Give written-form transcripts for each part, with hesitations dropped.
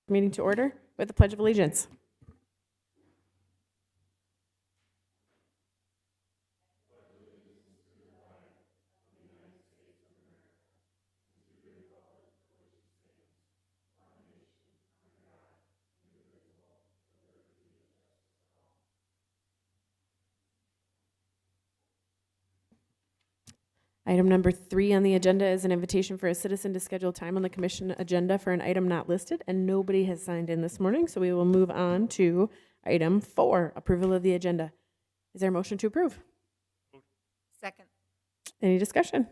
Meeting to order with the Pledge of Allegiance. Item number 3 on the agenda is an invitation for a citizen to schedule time on the commission agenda for an item not listed, and nobody has signed in this morning, so we will move on to item 4, approval of the agenda. Is there a motion to approve? Second. Any discussion?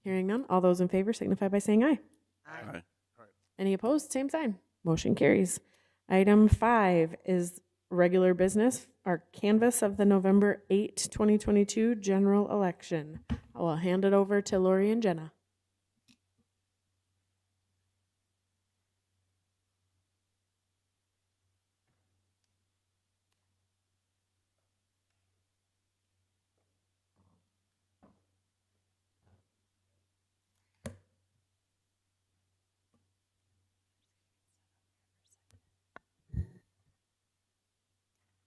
Hearing none, all those in favor signify by saying aye. Aye. Any opposed? Same sign. Motion carries. Item 5 is regular business, our canvass of the November 8, 2022 general election. I will hand it over to Lori and Jenna.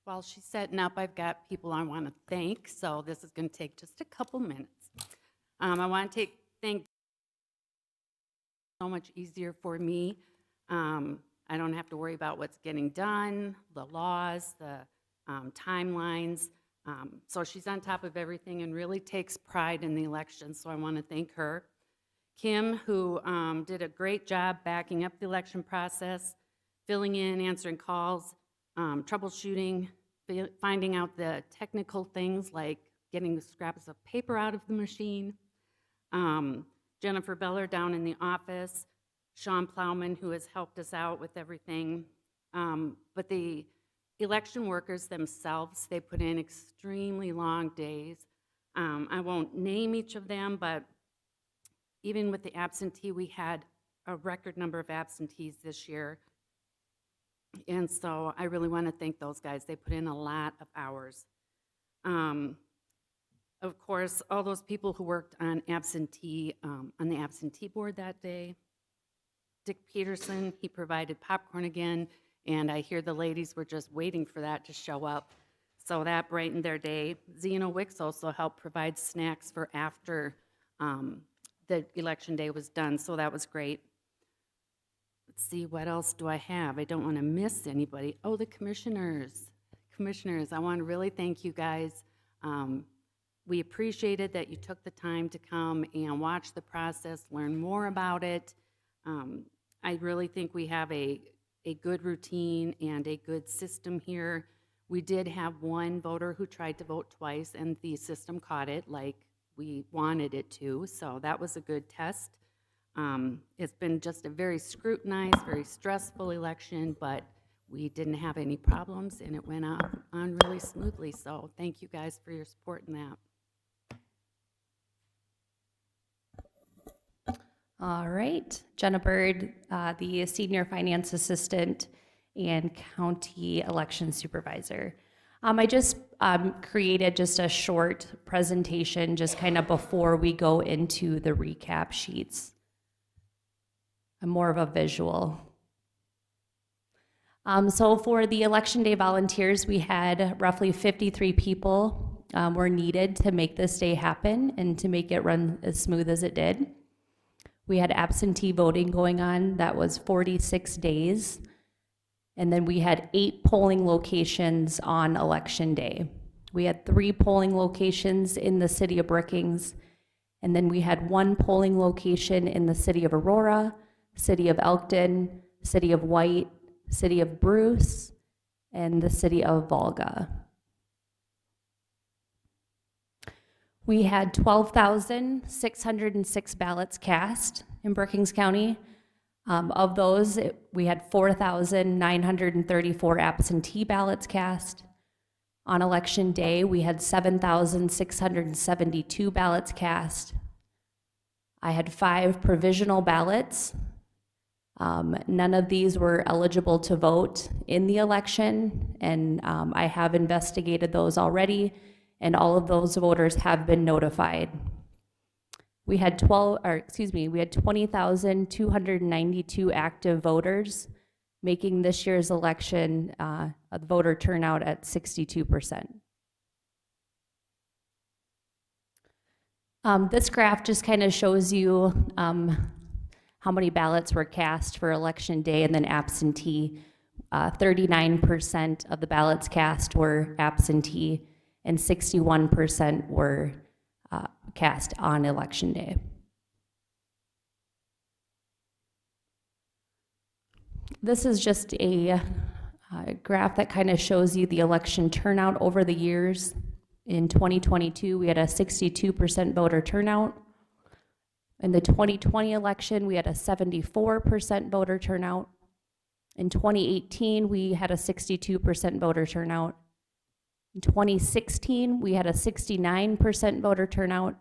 While she's setting up, I've got people I want to thank, so this is going to take just a couple minutes. I want to thank so much easier for me. I don't have to worry about what's getting done, the laws, the timelines. So she's on top of everything and really takes pride in the election, so I want to thank her. Kim, who did a great job backing up the election process, filling in, answering calls, troubleshooting, finding out the technical things like getting the scraps of paper out of the machine. Jennifer Beller down in the office, Sean Plowman, who has helped us out with everything. But the election workers themselves, they put in extremely long days. I won't name each of them, but even with the absentee, we had a record number of absentees this year. And so I really want to thank those guys. They put in a lot of hours. Of course, all those people who worked on the absentee board that day. Dick Peterson, he provided popcorn again, and I hear the ladies were just waiting for that to show up. So that brightened their day. Zeno Wicks also helped provide snacks for after the election day was done, so that was great. Let's see, what else do I have? I don't want to miss anybody. Oh, the commissioners. Commissioners, I want to really thank you guys. We appreciated that you took the time to come and watch the process, learn more about it. I really think we have a good routine and a good system here. We did have one voter who tried to vote twice, and the system caught it like we wanted it to, so that was a good test. It's been just a very scrutinized, very stressful election, but we didn't have any problems, and it went on really smoothly, so thank you guys for your support in that. All right, Jenna Bird, the Senior Finance Assistant and County Election Supervisor. I just created just a short presentation just kind of before we go into the recap sheets. I'm more of a visual. So for the Election Day volunteers, we had roughly 53 people were needed to make this day happen and to make it run as smooth as it did. We had absentee voting going on. That was 46 days. And then we had 8 polling locations on Election Day. We had 3 polling locations in the city of Brookings. And then we had 1 polling location in the city of Aurora, city of Elkton, city of White, city of Bruce, and the city of Volga. We had 12,606 ballots cast in Brookings County. Of those, we had 4,934 absentee ballots cast. On Election Day, we had 7,672 ballots cast. I had 5 provisional ballots. None of these were eligible to vote in the election, and I have investigated those already, and all of those voters have been notified. We had 20,292 active voters. making this year's election a voter turnout at 62%. This graph just kind of shows you how many ballots were cast for election day and then absentee. 39% of the ballots cast were absentee and 61% were cast on election day. This is just a graph that kind of shows you the election turnout over the years. In 2022, we had a 62% voter turnout. In the 2020 election, we had a 74% voter turnout. In 2018, we had a 62% voter turnout. In 2016, we had a 69% voter turnout.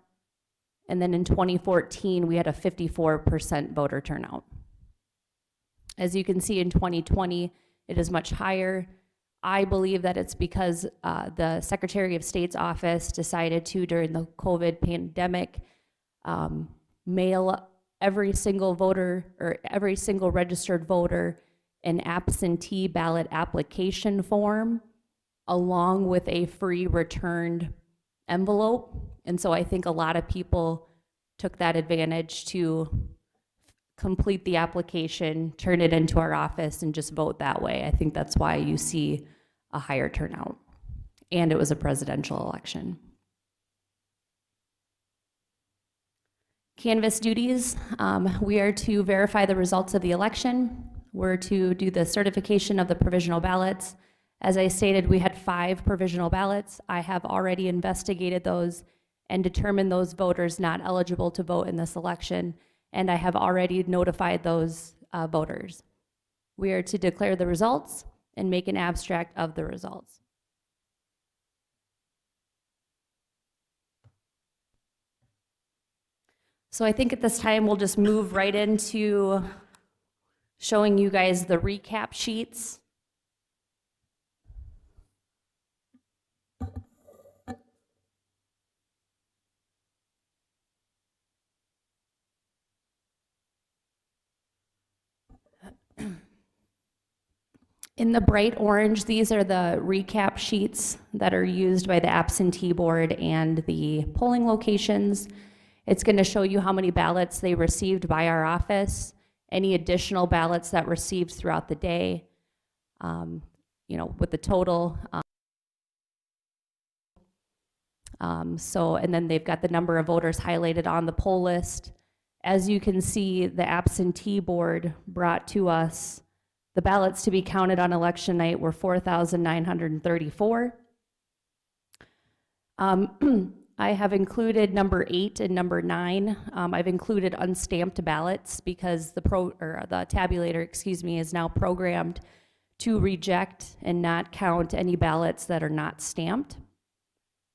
And then in 2014, we had a 54% voter turnout. As you can see in 2020, it is much higher. I believe that it's because the Secretary of State's office decided to, during the COVID pandemic, mail every single voter or every single registered voter an absentee ballot application form along with a free returned envelope. And so I think a lot of people took that advantage to complete the application, turn it into our office, and just vote that way. I think that's why you see a higher turnout. And it was a presidential election. Canvass duties, we are to verify the results of the election. We're to do the certification of the provisional ballots. As I stated, we had 5 provisional ballots. I have already investigated those and determined those voters not eligible to vote in this election, and I have already notified those voters. We are to declare the results and make an abstract of the results. So I think at this time we'll just move right into showing you guys the recap sheets. In the bright orange, these are the recap sheets that are used by the absentee board and the polling locations. It's going to show you how many ballots they received by our office, any additional ballots that received throughout the day, with the total. And then they've got the number of voters highlighted on the poll list. As you can see, the absentee board brought to us the ballots to be counted on election night were 4,934. I have included number 8 and number 9. I've included unstamped ballots because the tabulator, is now programmed to reject and not count any ballots that are not stamped.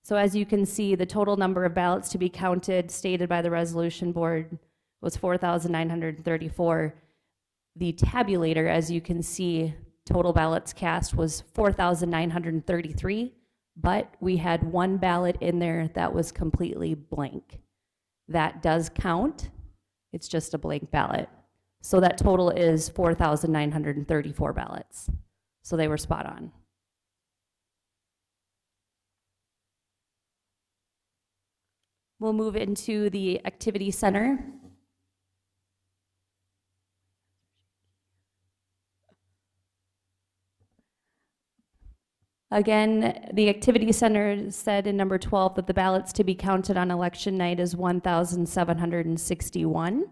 So as you can see, the total number of ballots to be counted stated by the resolution board was 4,934. The tabulator, as you can see, total ballots cast was 4,933, but we had 1 ballot in there that was completely blank. That does count. It's just a blank ballot. So that total is 4,934 ballots. So they were spot on. We'll move into the activity center. Again, the activity center said in number 12 that the ballots to be counted on election night is 1,761.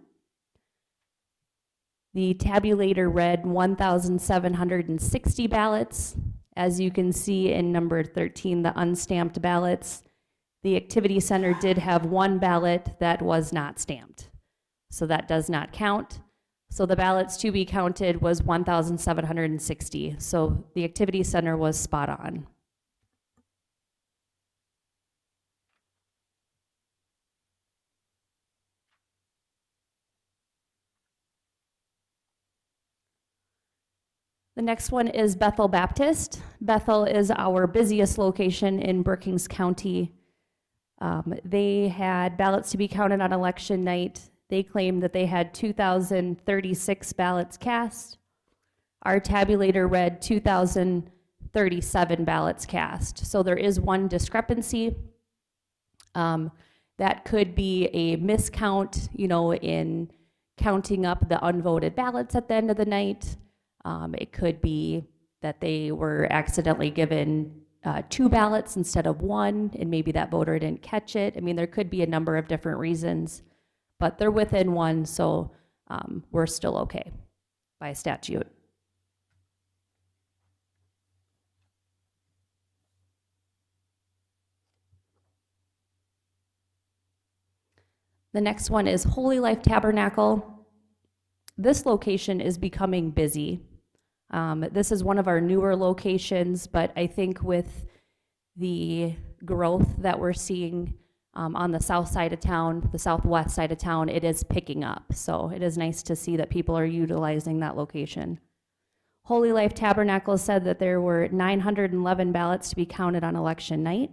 The tabulator read 1,760 ballots. As you can see in number 13, the unstamped ballots, the activity center did have 1 ballot that was not stamped. So that does not count. So the ballots to be counted was 1,760. So the activity center was spot on. The next one is Bethel Baptist. Bethel is our busiest location in Brookings County. They had ballots to be counted on election night. They claimed that they had 2,036 ballots cast. Our tabulator read 2,037 ballots cast. So there is one discrepancy. That could be a miscount, in counting up the unvoted ballots at the end of the night. It could be that they were accidentally given 2 ballots instead of 1, and maybe that voter didn't catch it. I mean, there could be a number of different reasons, but they're within 1, so we're still okay by statute. The next one is Holy Life Tabernacle. This location is becoming busy. This is one of our newer locations, but I think with the growth that we're seeing on the south side of town, the southwest side of town, it is picking up. So it is nice to see that people are utilizing that location. Holy Life Tabernacle said that there were 911 ballots to be counted on election night.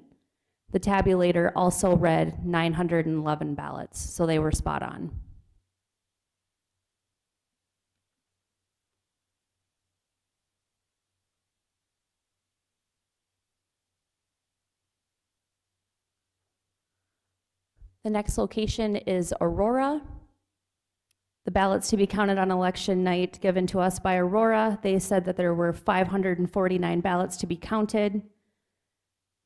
The tabulator also read 911 ballots, so they were spot on. The next location is Aurora. The ballots to be counted on election night given to us by Aurora, they said that there were 549 ballots to be counted.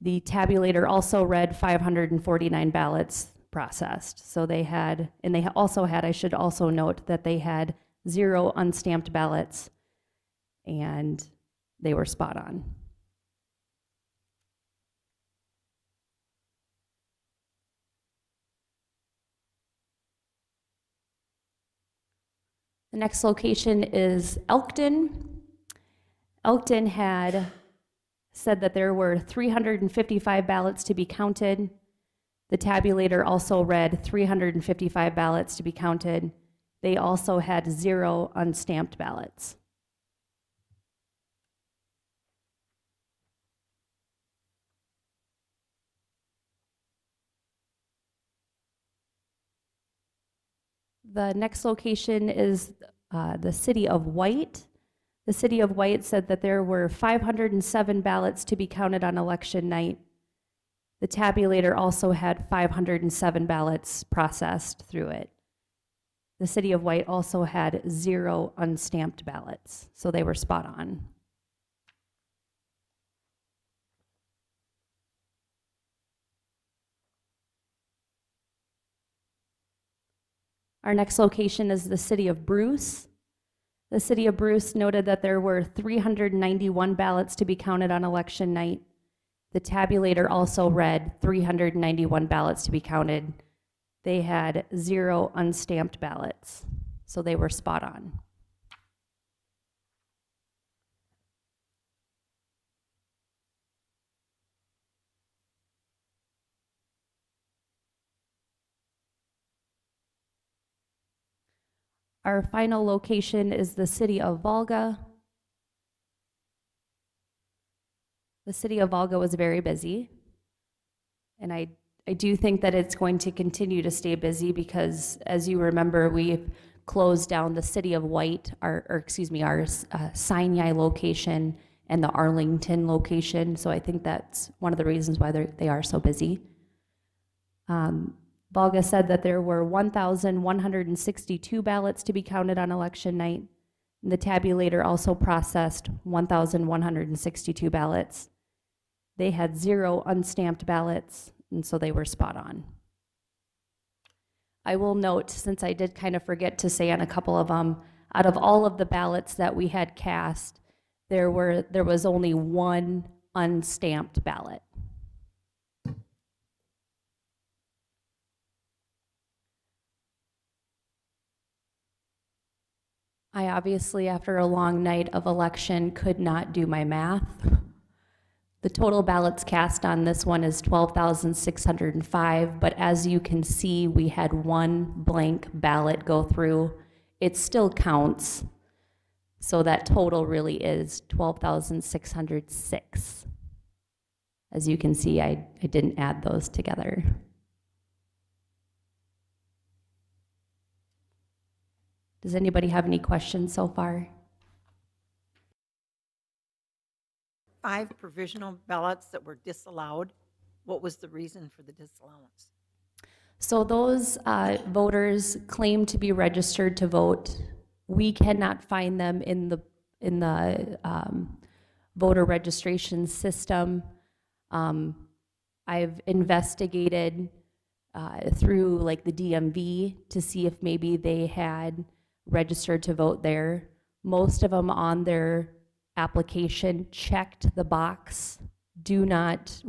The tabulator also read 549 ballots processed. So they had, and they also had, I should also note that they had 0 unstamped ballots, and they were spot on. The next location is Elkton. Elkton had said that there were 355 ballots to be counted. The tabulator also read 355 ballots to be counted. They also had 0 unstamped ballots. The next location is the City of White. The City of White said that there were 507 ballots to be counted on election night. The tabulator also had 507 ballots processed through it. The City of White also had 0 unstamped ballots, so they were spot on. Our next location is the City of Bruce. The City of Bruce noted that there were 391 ballots to be counted on election night. The tabulator also read 391 ballots to be counted. They had 0 unstamped ballots, so they were spot on. Our final location is the City of Volga. The City of Volga was very busy, and I do think that it's going to continue to stay busy because, as you remember, we've closed down the City of White, our Sinai location and the Arlington location, so I think that's one of the reasons why they are so busy. Volga said that there were 1,162 ballots to be counted on election night. The tabulator also processed 1,162 ballots. They had 0 unstamped ballots, and so they were spot on. I will note, since I did kind of forget to say on a couple of them, out of all of the ballots that we had cast, there was only 1 unstamped ballot. I obviously, after a long night of election, could not do my math. The total ballots cast on this one is 12,605, but as you can see, we had 1 blank ballot go through. It still counts, so that total really is 12,606. As you can see, I didn't add those together. Does anybody have any questions so far? 5 provisional ballots that were disallowed. What was the reason for the disallowance? So those voters claim to be registered to vote. We cannot find them in the voter registration system. I've investigated through like the DMV to see if maybe they had registered to vote there. Most of them on their application checked the box, do not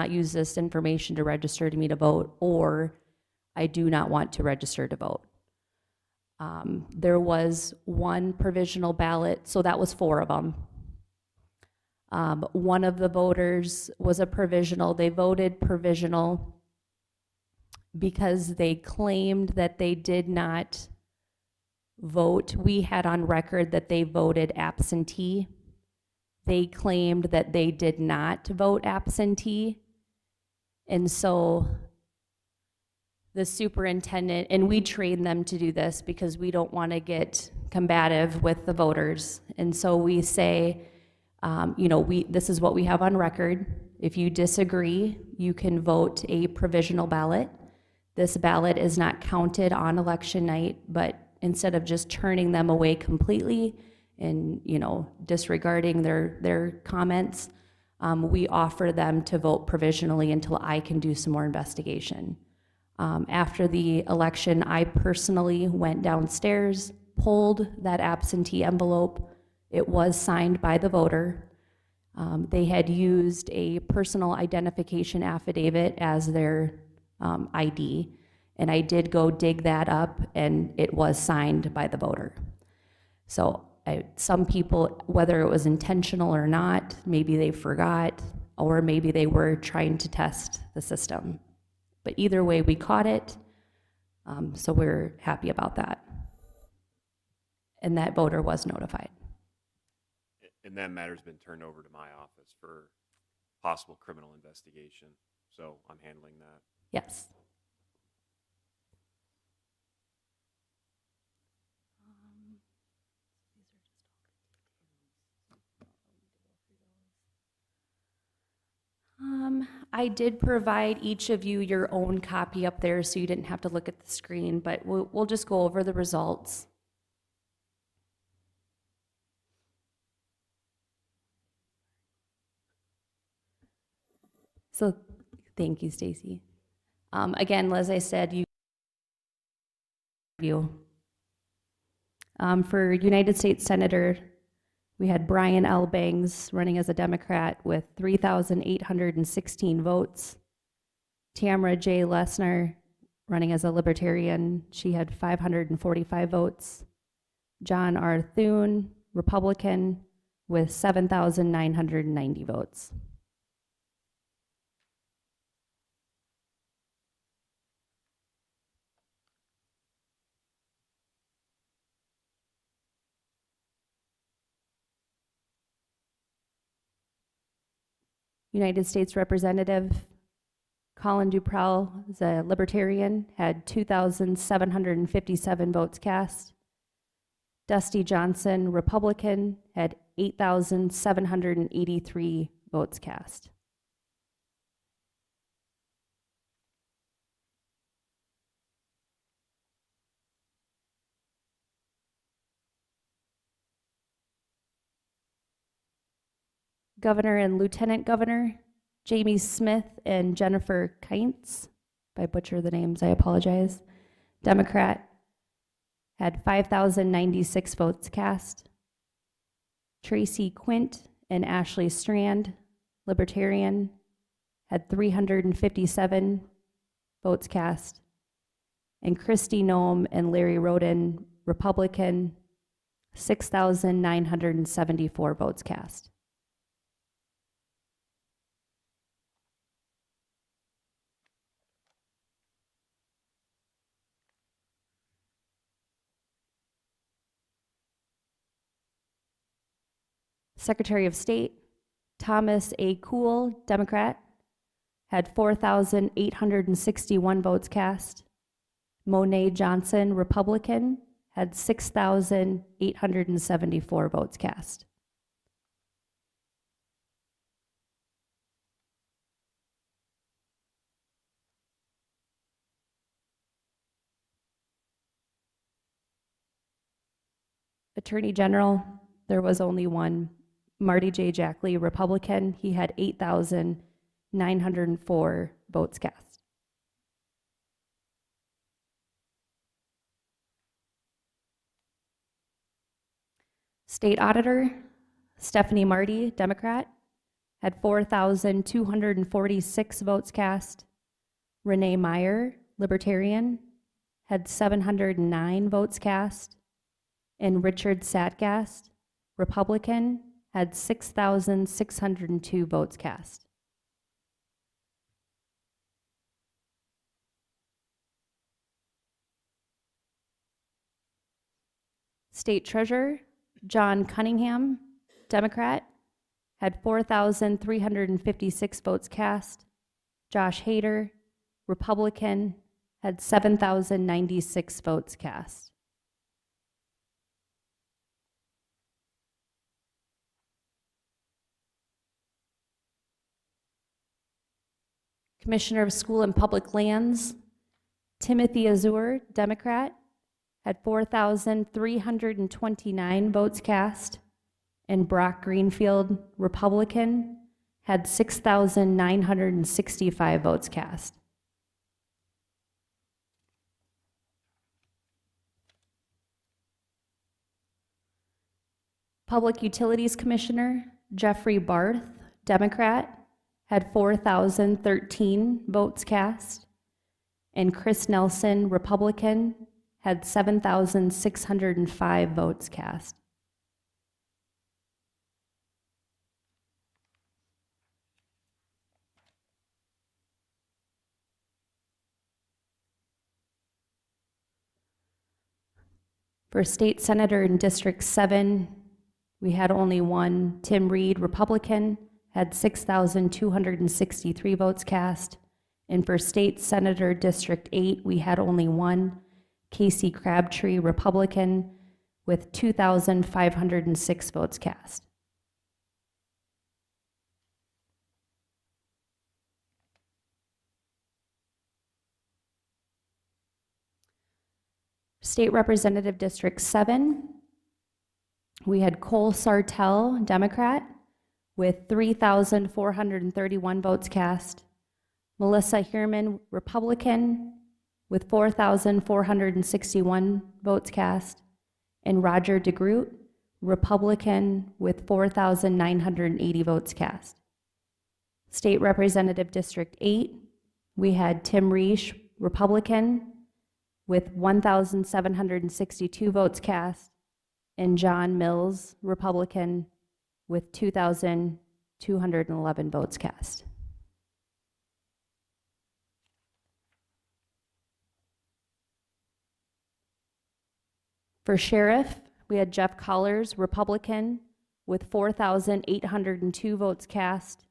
use this information to register to me to vote, or I do not want to register to vote. There was one provisional ballot, so that was 4 of them. One of the voters was a provisional. They voted provisional because they claimed that they did not vote. We had on record that they voted absentee. They claimed that they did not vote absentee. And so the superintendent, and we train them to do this because we don't want to get combative with the voters. And so we say, this is what we have on record. If you disagree, you can vote a provisional ballot. This ballot is not counted on election night, but instead of just turning them away completely and, disregarding their comments, we offer them to vote provisionally until I can do some more investigation. After the election, I personally went downstairs, pulled that absentee envelope. It was signed by the voter. They had used a personal identification affidavit as their ID, and I did go dig that up, and it was signed by the voter. So some people, whether it was intentional or not, maybe they forgot, or maybe they were trying to test the system. But either way, we caught it, so we're happy about that. And that voter was notified. And that matter's been turned over to my office for possible criminal investigation. So I'm handling that. Yes. I did provide each of you your own copy up there so you didn't have to look at the screen, but we'll just go over the results. So thank you, Stacy. Again, as I said, for United States Senator, we had Brian L. Bangs running as a Democrat with 3,816 votes. Tamara J. Lesnar running as a Libertarian. She had 545 votes. John R. Thune, Republican, with 7,990 votes. United States Representative Colin Duprell, is a Libertarian, had 2,757 votes cast. Dusty Johnson, Republican, had 8,783 votes cast. Governor and Lieutenant Governor, Jamie Smith and Jennifer Kientz, if I butcher the names, I apologize. Democrat, had 5,096 votes cast. Tracy Quint and Ashley Strand, Libertarian, had 357 votes cast. And Christy Nome and Larry Roden, Republican, 6,974 votes cast. Secretary of State Thomas A. Kuhl, Democrat, had 4,861 votes cast. Monet Johnson, Republican, had 6,874 votes cast. Attorney General, there was only one. Marty J. Jackley, Republican, he had 8,904 votes cast. State Auditor, Stephanie Marty, Democrat, had 4,246 votes cast. Renee Meyer, Libertarian, had 709 votes cast. And Richard Satgast, Republican, had 6,602 votes cast. State Treasurer, John Cunningham, Democrat, had 4,356 votes cast. Josh Hader, Republican, had 7,096 votes cast. Commissioner of School and Public Lands, Timothy Azur, Democrat, had 4,329 votes cast, and Brock Greenfield, Republican, had 6,965 votes cast. Public Utilities Commissioner, Jeffrey Barth, Democrat, had 4,013 votes cast, and Chris Nelson, Republican, had 7,605 votes cast. For State Senator in District 7, we had only one. Tim Reed, Republican, had 6,263 votes cast. And for State Senator District 8, we had only one. Casey Crabtree, Republican, with 2,506 votes cast. State Representative District 7, we had Cole Sartell, Democrat, with 3,431 votes cast. Melissa Hierman, Republican, with 4,461 votes cast. And Roger DeGroot, Republican, with 4,980 votes cast. State Representative District 8, we had Tim Reish, Republican, with 1,762 votes cast, and John Mills, Republican, with 2,211 votes cast. For Sheriff, we had Jeff Collars, Republican, with 4,802 votes cast,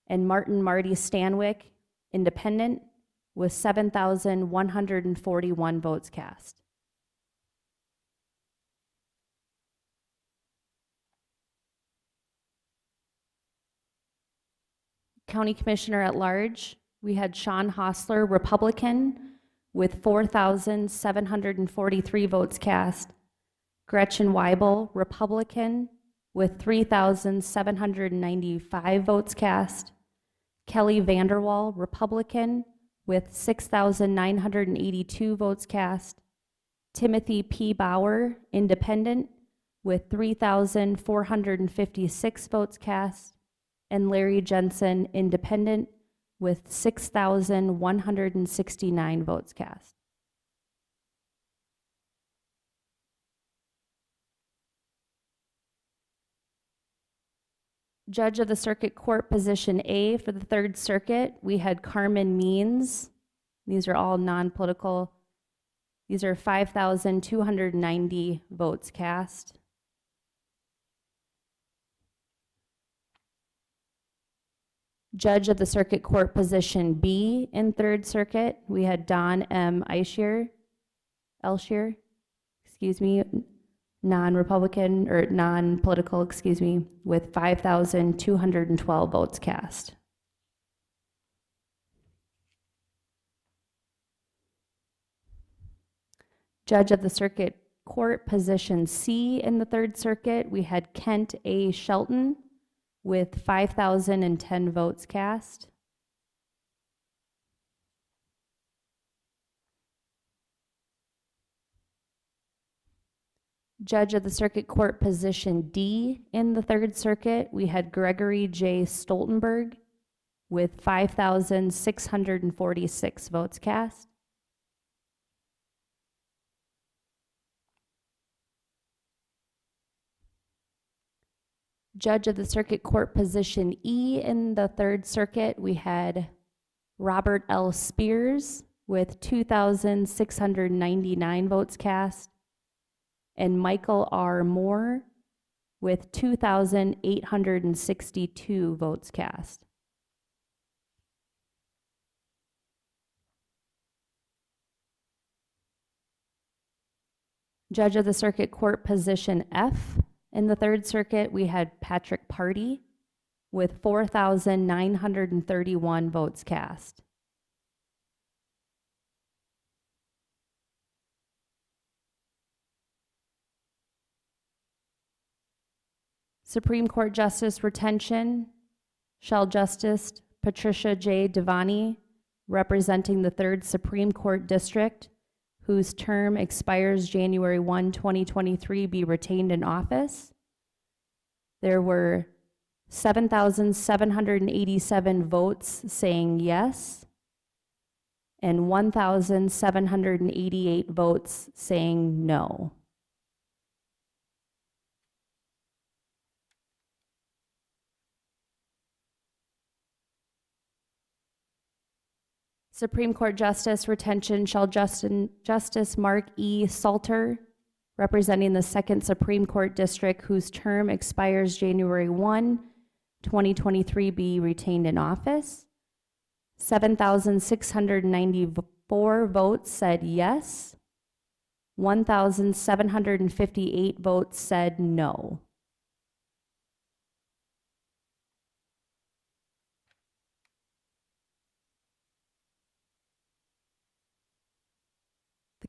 and Martin Marty Stanwyck, Independent, with 7,141 votes cast. County Commissioner at Large, we had Sean Hostler, Republican, with 4,743 votes cast. Gretchen Weibel, Republican, with 3,795 votes cast. Kelly Vanderwall, Republican, with 6,982 votes cast. Timothy P. Bauer, Independent, with 3,456 votes cast. And Larry Jensen, Independent, with 6,169 votes cast. Judge of the Circuit Court, Position A for the Third Circuit, we had Carmen Means. These are all non-political. These are 5,290 votes cast. Judge of the Circuit Court, Position B in Third Circuit, we had Don M. Elshier, non-Republican or non-political, with 5,212 votes cast. Judge of the Circuit Court, position C in the Third Circuit, we had Kent A. Shelton with 5,010 votes cast. Judge of the Circuit Court, position D in the Third Circuit, we had Gregory J. Stoltenberg with 5,646 votes cast. Judge of the Circuit Court, position E in the Third Circuit, we had Robert L. Spears with 2,699 votes cast, and Michael R. Moore with 2,862 votes cast. Judge of the Circuit Court, position F in the Third Circuit, we had Patrick Party with 4,931 votes cast. Supreme Court Justice retention, shall Justice Patricia J. Devani, representing the Third Supreme Court District, whose term expires January 1, 2023, be retained in office. There were 7,787 votes saying yes, and 1,788 votes saying no. Supreme Court Justice retention, shall Justice Mark E. Salter, representing the Second Supreme Court District, whose term expires January 1, 2023, be retained in office. 7,694 votes said yes. 1,758 votes said no.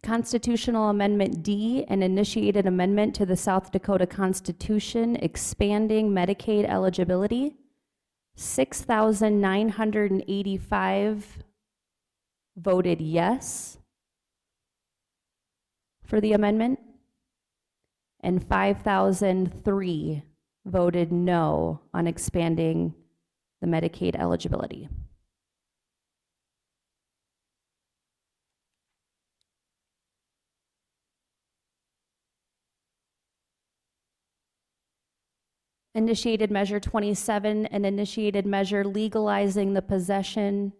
Constitutional Amendment D, an initiated amendment to the South Dakota Constitution expanding Medicaid eligibility. 6,985 voted yes for the amendment, and 5,003 voted no on expanding the Medicaid eligibility. Initiated Measure 27, an initiated measure legalizing the possession,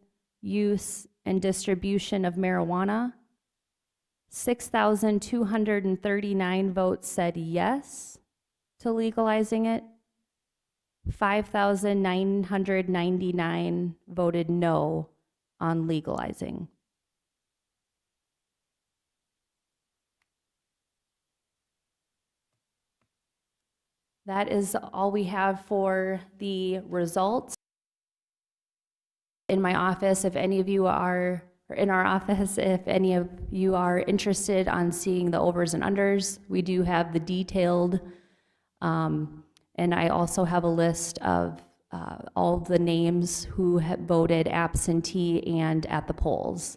use, and distribution of marijuana. 6,239 votes said yes to legalizing it. 5,999 voted no on legalizing. That is all we have for the results. In my office, if any of you are, or in our office, if any of you are interested on seeing the overs and unders, we do have the detailed, and I also have a list of all the names who have voted absentee and at the polls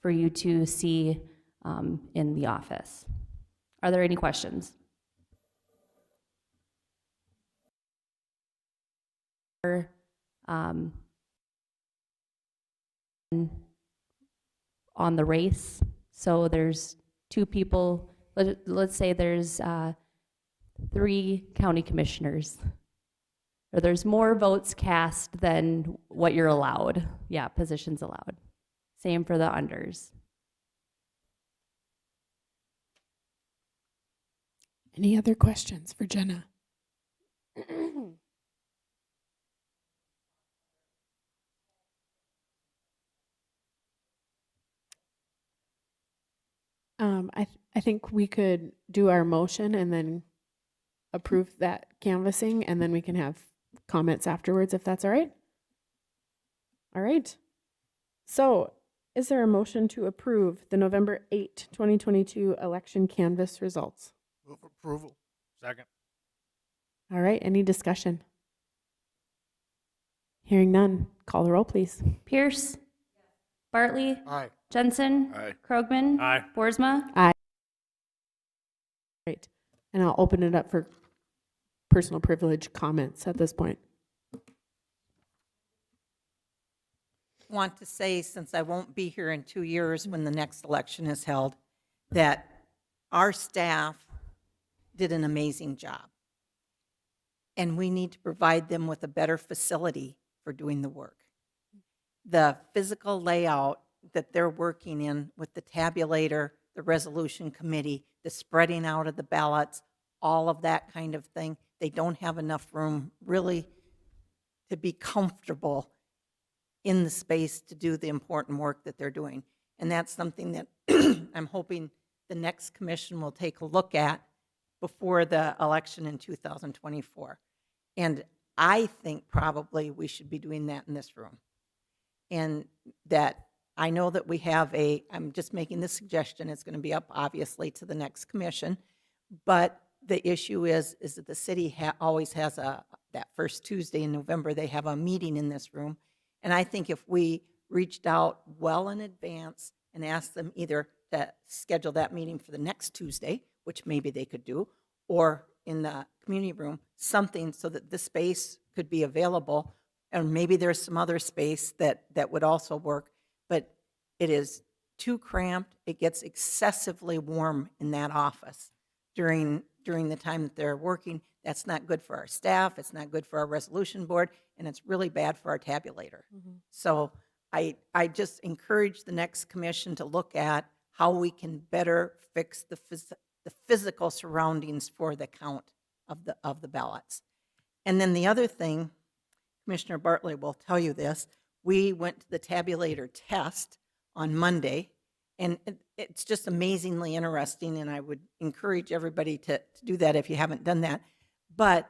for you to see in the office. Are there any questions? On the race. So there's two people, let's say there's 3 county commissioners, or there's more votes cast than what you're allowed. Yeah, positions allowed. Same for the unders. Any other questions for Jenna? I think we could do our motion and then approve that canvassing, and then we can have comments afterwards, if that's all right. All right. So Is there a motion to approve the November 8, 2022 election canvass results? Move approval. Second. All right, any discussion? Hearing none. Call the roll, please. Pierce, Bartley, Aye. Jensen, Aye. Krogman, Aye. Boersma. Great. And I'll open it up for personal privilege comments at this point. Want to say, since I won't be here in 2 years when the next election is held, that our staff did an amazing job. And we need to provide them with a better facility for doing the work. The physical layout that they're working in with the tabulator, the resolution committee, the spreading out of the ballots, all of that kind of thing, they don't have enough room really to be comfortable in the space to do the important work that they're doing. And that's something that I'm hoping the next commission will take a look at before the election in 2024. And I think probably we should be doing that in this room. And that I know that we have I'm just making this suggestion, it's going to be up obviously to the next commission, but the issue is that the city always has that first Tuesday in November, they have a meeting in this room. And I think if we reached out well in advance and asked them either to schedule that meeting for the next Tuesday, which maybe they could do, or in the community room, something so that the space could be available, and maybe there's some other space that would also work, but it is too cramped. It gets excessively warm in that office during the time that they're working. That's not good for our staff, it's not good for our resolution board, and it's really bad for our tabulator. So I just encourage the next commission to look at how we can better fix the physical surroundings for the count of the ballots. And then the other thing, Commissioner Bartley will tell you this, we went to the tabulator test on Monday, and it's just amazingly interesting, and I would encourage everybody to do that if you haven't done that. But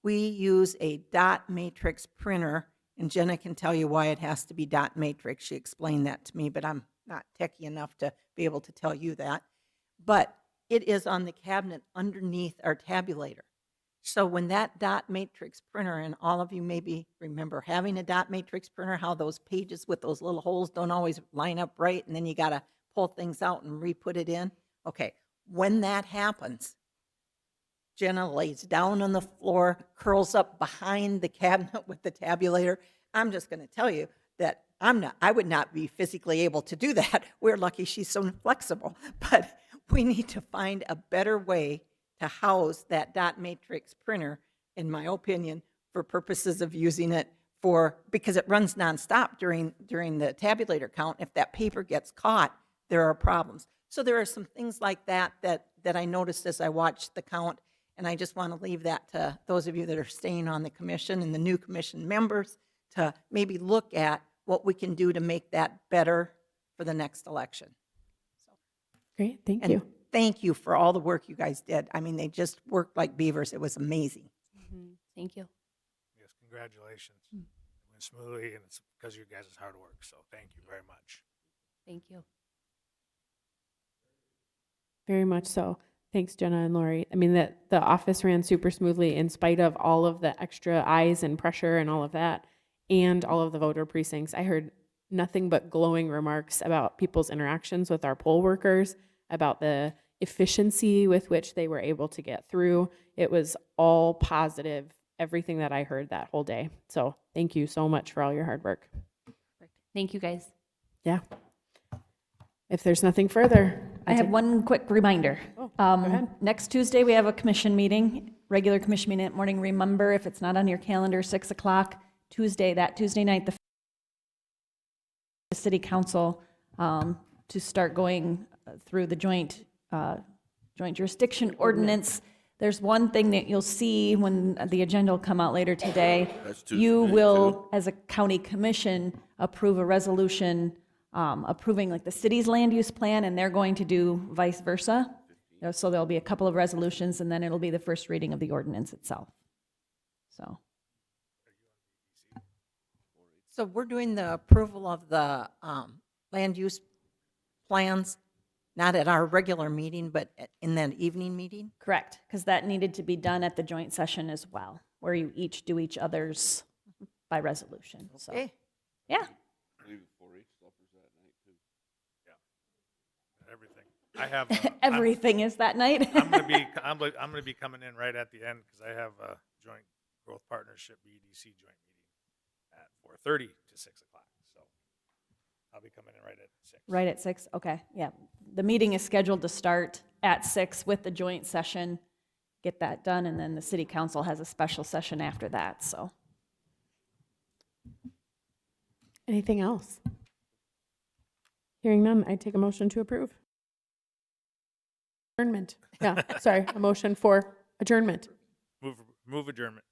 we use a dot matrix printer, and Jenna can tell you why it has to be dot matrix. She explained that to me, but I'm not techie enough to be able to tell you that. But it is on the cabinet underneath our tabulator. So when that dot matrix printer, and all of you maybe remember having a dot matrix printer, how those pages with those little holes don't always line up right, and then you got to pull things out and re-put it in. Okay, when that happens, Jenna lays down on the floor, curls up behind the cabinet with the tabulator. I'm just going to tell you that I would not be physically able to do that. We're lucky she's so flexible, but we need to find a better way to house that dot matrix printer, in my opinion, for purposes of using it because it runs nonstop during the tabulator count. If that paper gets caught, there are problems. So there are some things like that I noticed as I watched the count, and I just want to leave that to those of you that are staying on the commission and the new commission members to maybe look at what we can do to make that better for the next election. Great, thank And you. thank you for all the work you guys did. I mean, they just worked like beavers. It was amazing. Thank you. Yes, congratulations. It went smoothly, and it's because of you guys' hard work, so thank you very much. Thank you. Very much so. Thanks, Jenna and Lori. I mean, the office ran super smoothly in spite of all of the extra eyes and pressure and all of that, and all of the voter precincts. I heard nothing but glowing remarks about people's interactions with our poll workers, about the efficiency with which they were able to get through. It was all positive, everything that I heard that whole day. So thank you so much for all your hard work. Thank you, guys. Yeah. If there's nothing further. I have one quick reminder. Oh, go ahead. Next Tuesday, we have a commission meeting, regular commission meeting at morning. Remember, if it's not on your calendar, 6 o'clock, that Tuesday night, the city council to start going through the joint jurisdiction ordinance. There's one thing that you'll see when the agenda will come out later today. You will, as a county commission, approve a resolution approving like the city's land use plan, and they're going to do vice versa. So there'll be a couple of resolutions, and then it'll be the first reading of the ordinance itself. So So we're doing the approval of the land use plans, not at our regular meeting, but in that evening meeting? Correct, because that needed to be done at the joint session as well, where you each do each other's by resolution, so, Okay. yeah. Everything. I have, Everything is that night. I'm gonna be coming in right at the end because I have a joint growth partnership BDC joint meeting at 4:30 to 6 o'clock. So I'll be coming in right at 6. Right at 6, okay, yeah. The meeting is scheduled to start at 6 with the joint session, get that done, and then the city council has a special session after that, so. Anything else? Hearing none, I take a motion to approve. Adjournment. Yeah, sorry, a motion for adjournment. Move adjournment.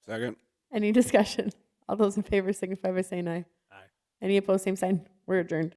Second. Any discussion? All those in favor signify by saying aye. Aye. Any opposed, same sign. We're adjourned.